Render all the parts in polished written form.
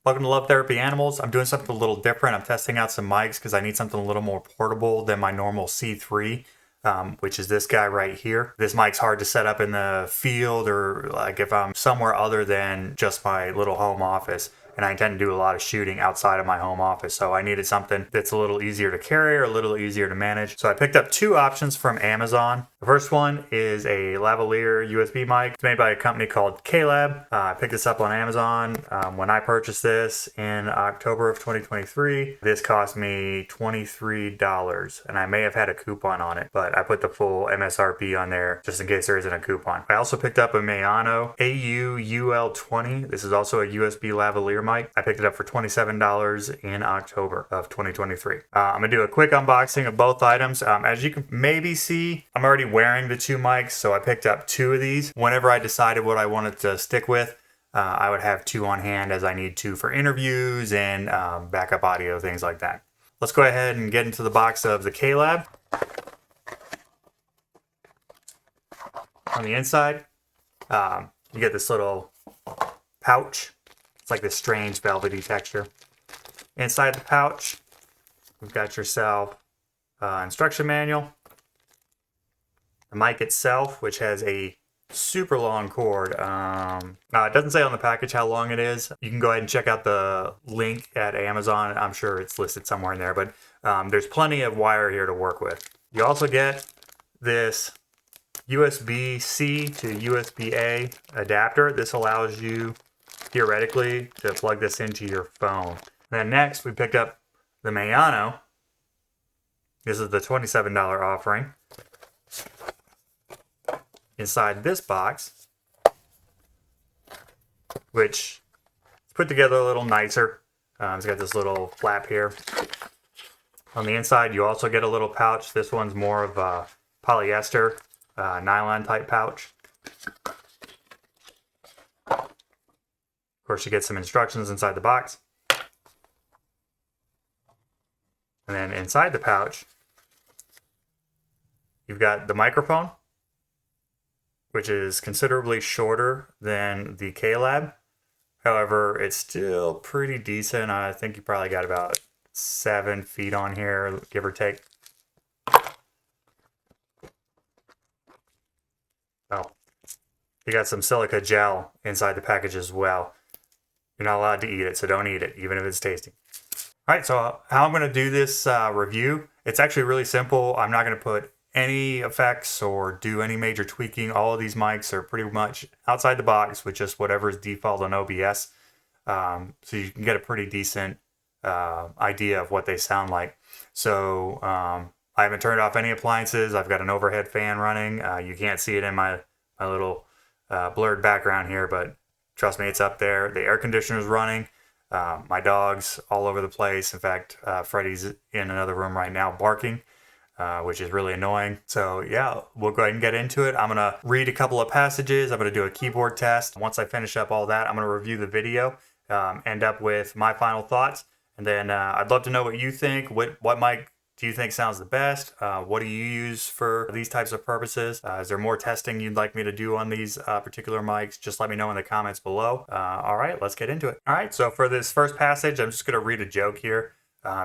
Welcome to Love Therapy Animals. I'm doing something a little different. I'm testing out some mics because I need something a little more portable than my normal C3, which is this guy right here. This mic's hard to set up in the field or like if I'm somewhere other than just my little home office. And I intend to do a lot of shooting outside of my home office. So I needed something that's a little easier to carry or a little easier to manage. So I picked up two options from Amazon. The first one is a lavalier USB mic. It's made by a company called KLAB. I picked this up on Amazon when I purchased this in October of 2023. This cost me $23, and I may have had a coupon on it, but I put the full MSRP on there just in case there isn't a coupon. I also picked up a Maono AU-UL20. This is also a USB lavalier mic. I picked it up for $27 in October of 2023. I'm gonna do a quick unboxing of both items. As you can maybe see, I'm already wearing the two mics, so I picked up two of these. Whenever I decided what I wanted to stick with, I would have two on hand as I need to for interviews and backup audio, things like that. Let's go ahead and get into the box of the KLAB. On the inside, you get this little pouch. It's like this strange velvety texture. Inside the pouch, you've got yourself instruction manual. The mic itself, which has a super long cord. It doesn't say on the package how long it is. You can go ahead and check out the link at Amazon. I'm sure it's listed somewhere in there, but there's plenty of wire here to work with. You also get this USB-C to USB-A adapter. This allows you theoretically to plug this into your phone. Then next we picked up the Maono. This is the $27 offering. Inside this box, which is put together a little nicer. It's got this little flap here. On the inside, you also get a little pouch. This one's more of a polyester, nylon type pouch. Of course, you get some instructions inside the box. And then inside the pouch, you've got the microphone, which is considerably shorter than the KLAB. However, it's still pretty decent. I think you probably got about 7 feet on here, give or take. Oh, you got some silica gel inside the package as well. You're not allowed to eat it, so don't eat it, even if it's tasty. All right, so how I'm going to do this review, it's actually really simple. I'm not going to put any effects or do any major tweaking. All of these mics are pretty much outside the box with just whatever is default on OBS. So you can get a pretty decent idea of what they sound like. So I haven't turned off any appliances. I've got an overhead fan running. You can't see it in my little blurred background here, but trust me, it's up there. The air conditioner's running. My dog's all over the place. In fact, Freddie's in another room right now barking, which is really annoying. So yeah, we'll go ahead and get into it. I'm going to read a couple of passages. I'm going to do a keyboard test. Once I finish up all that, I'm going to review the video, end up with my final thoughts. And then I'd love to know what you think. What mic do you think sounds the best? What do you use for these types of purposes? Is there more testing you'd like me to do on these particular mics? Just let me know in the comments below. All right, let's get into it. All right, so for this first passage, I'm just going to read a joke here.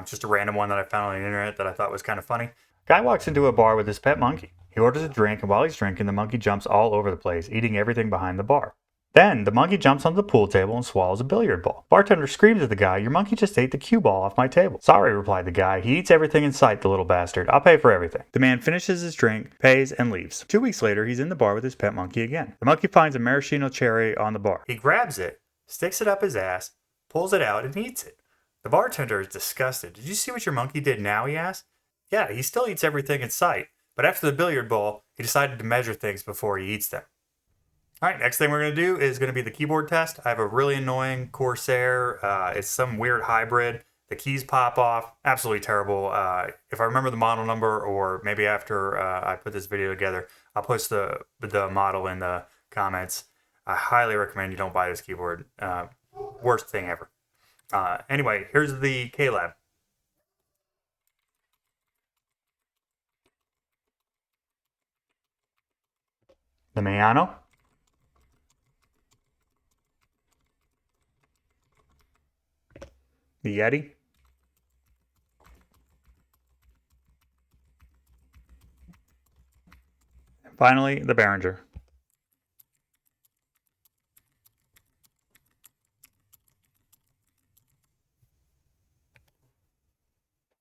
Just a random one that I found on the internet that I thought was kind of funny. Guy walks into a bar with his pet monkey. He orders a drink, and while he's drinking, the monkey jumps all over the place, eating everything behind the bar. Then, the monkey jumps onto the pool table and swallows a billiard ball. Bartender screams at the guy, "Your monkey just ate the cue ball off my table." "Sorry," replied the guy. "He eats everything in sight, the little bastard. I'll pay for everything." The man finishes his drink, pays, and leaves. 2 weeks later, he's in the bar with his pet monkey again. The monkey finds a maraschino cherry on the bar. He grabs it, sticks it up his ass, pulls it out, and eats it. The bartender is disgusted. "Did you see what your monkey did now?" he asked. "Yeah, he still eats everything in sight, but after the billiard ball, he decided to measure things before he eats them." All right, next thing we're going to do is going to be the keyboard test. I have a really annoying Corsair. It's some weird hybrid. The keys pop off. Absolutely terrible. If I remember the model number, or maybe after I put this video together, I'll post the model in the comments. I highly recommend you don't buy this keyboard. Worst thing ever. Anyway, here's the KLAB. The Maono. the Yeti. And finally, the Behringer.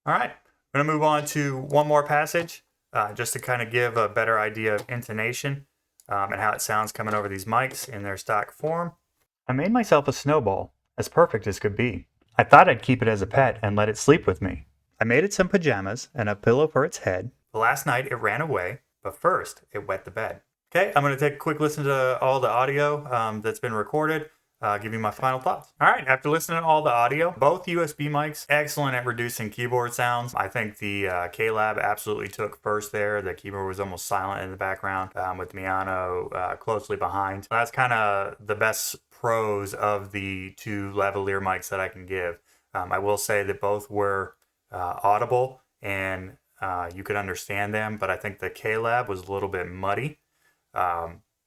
All right, I'm going to move on to one more passage just to kind of give a better idea of intonation and how it sounds coming over these mics in their stock form. I made myself a Snowball, as perfect as could be. I thought I'd keep it as a pet and let it sleep with me. I made it some pajamas and a pillow for its head. Last night it ran away, but first it wet the bed. Okay, I'm going to take a quick listen to all the audio that's been recorded. Give you my final thoughts. All right, after listening to all the audio, both USB mics, excellent at reducing keyboard sounds. I think the KLAB absolutely took first there. The keyboard was almost silent in the background with Maono closely behind. That's kind of the best pros of the two lavalier mics that I can give. I will say that both were audible and you could understand them, but I think the KLAB was a little bit muddy.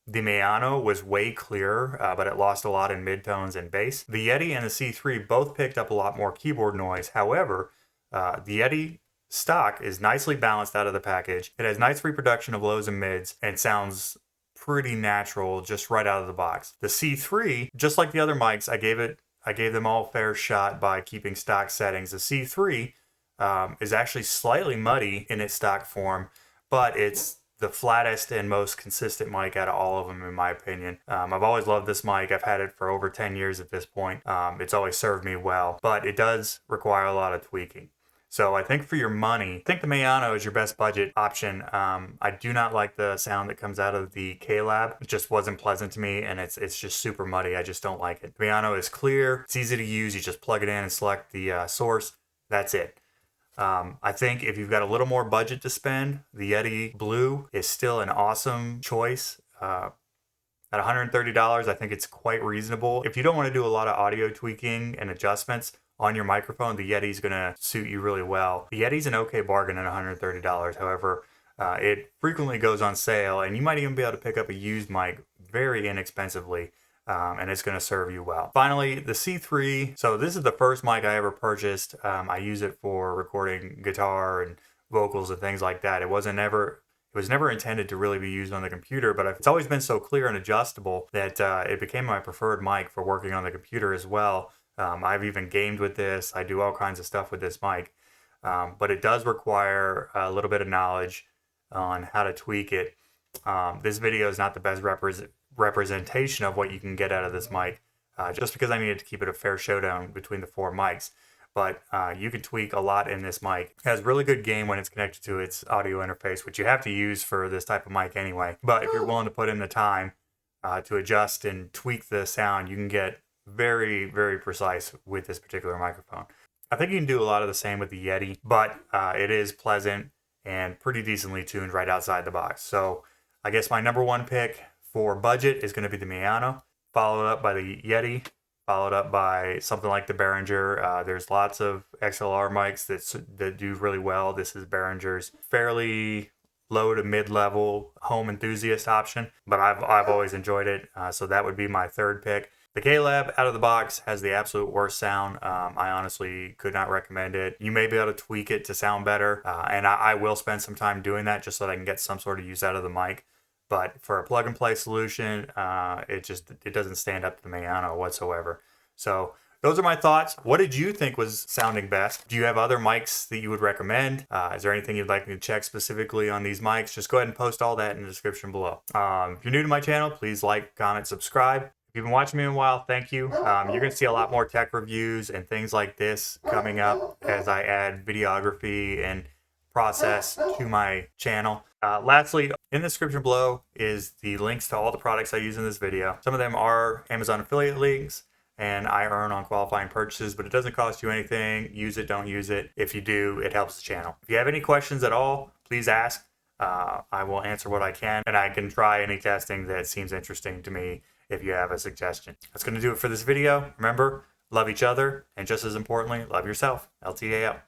The Maono was way clearer, but it lost a lot in midtones and bass. The Yeti and the C3 both picked up a lot more keyboard noise. However, the Yeti stock is nicely balanced out of the package. It has nice reproduction of lows and mids and sounds pretty natural just right out of the box. The C3, just like the other mics, I gave them all fair shot by keeping stock settings. The C3 is actually slightly muddy in its stock form, but it's the flattest and most consistent mic out of all of them, in my opinion. I've always loved this mic. I've had it for over 10 years at this point. It's always served me well, but it does require a lot of tweaking. So I think for your money, I think the Maono is your best budget option. I do not like the sound that comes out of the KLAB. It just wasn't pleasant to me, and it's just super muddy. I just don't like it. The Maono is clear. It's easy to use. You just plug it in and select the source. That's it. I think if you've got a little more budget to spend, the Yeti Blue is still an awesome choice. At $130, I think it's quite reasonable. If you don't want to do a lot of audio tweaking and adjustments on your microphone, the Yeti's going to suit you really well. The Yeti's an okay bargain at $130. However, it frequently goes on sale, and you might even be able to pick up a used mic very inexpensively. And it's going to serve you well. Finally, the C3. So this is the first mic I ever purchased. I use it for recording guitar and vocals and things like that. It was never intended to really be used on the computer, but it's always been so clear and adjustable that it became my preferred mic for working on the computer as well. I've even gamed with this. I do all kinds of stuff with this mic, but it does require a little bit of knowledge on how to tweak it. This video is not the best representation of what you can get out of this mic, just because I needed to keep it a fair showdown between the four mics. But you can tweak a lot in this mic. It has really good gain when it's connected to its audio interface, which you have to use for this type of mic anyway. But if you're willing to put in the time to adjust and tweak the sound, you can get very, very precise with this particular microphone. I think you can do a lot of the same with the Yeti, but it is pleasant and pretty decently tuned right outside the box. So I guess my number one pick for budget is going to be the Maono, followed up by the Yeti, followed up by something like the Behringer. There's lots of XLR mics that do really well. This is Behringer's fairly low to mid-level home enthusiast option, but I've always enjoyed it. So that would be my third pick. The KLAB out of the box has the absolute worst sound. I honestly could not recommend it. You may be able to tweak it to sound better, and I will spend some time doing that just so that I can get some sort of use out of the mic. But for a plug-and-play solution, it doesn't stand up to the Maono whatsoever. So those are my thoughts. What did you think was sounding best? Do you have other mics that you would recommend? Is there anything you'd like me to check specifically on these mics? Just go ahead and post all that in the description below. If you're new to my channel, please like, comment, subscribe. If you've been watching me in a while, thank you. You're going to see a lot more tech reviews and things like this coming up as I add videography and process to my channel. Lastly, in the description below is the links to all the products I use in this video. Some of them are Amazon affiliate links, and I earn on qualifying purchases, but it doesn't cost you anything. Use it, don't use it. If you do, it helps the channel. If you have any questions at all, please ask. I will answer what I can, and I can try any testing that seems interesting to me if you have a suggestion. That's going to do it for this video. Remember, love each other, and just as importantly, love yourself. LTA out.